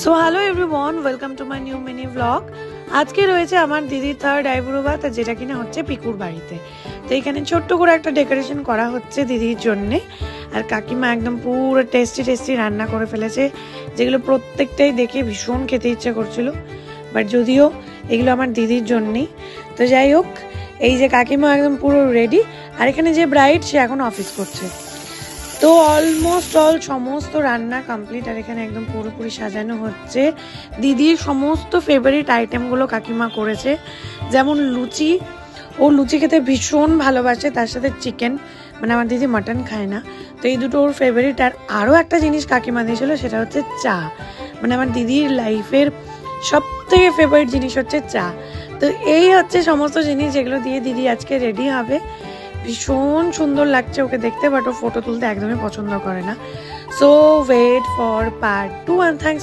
So hello everyone, welcome to my new mini blog. আজকে রয়েছে আমার দিদির থার্ড আইব্রো বাথ, যেটা কিনা হচ্ছে পিকুর বাড়িতে। তো এখানে ছোট্ট করে একটা ডেকোরেশন করা হচ্ছে দিদির জন্যে। আর কাকিমা একদম পুরো টেস্টি টেস্টি রান্না করে ফেলেছে, যেগুলো প্রত্যেকটাই দেখে ভীষণ খেতে ইচ্ছে করছিল। বাট যদিও এগুলো আমার দিদির জন্যেই। তো যাই হোক, এই যে কাকিমা একদম পুরো রেডি। আর এখানে যে ব্রাইড, সে এখন অফিস করছে। তো অলমোস্ট সমস্ত রান্না কমপ্লিট। আর এখানে একদম পুরোপুরি সাজানো হচ্ছে। দিদির সমস্ত ফেভারিট আইটেমগুলো কাকিমা করেছে, যেমন লুচি। ও লুচি খেতে ভীষণ ভালোবাসে, তার সাথে চিকেন, মানে আমার দিদি মাটন খায় না। তো এই দুটো ওর ফেভারিট। আর আরও একটা জিনিস কাকিমা দিয়েছিল, সেটা হচ্ছে চা। মানে আমার দিদির লাইফের সব থেকে ফেভারিট জিনিস হচ্ছে চা। তো এই হচ্ছে সমস্ত জিনিস যেগুলো দিয়ে দিদি আজকে রেডি হবে। ভীষণ সুন্দর লাগছে ওকে দেখতে, বাট ও ফটো তুলতে একদমই পছন্দ করে না। So wait for part 2 and thanks.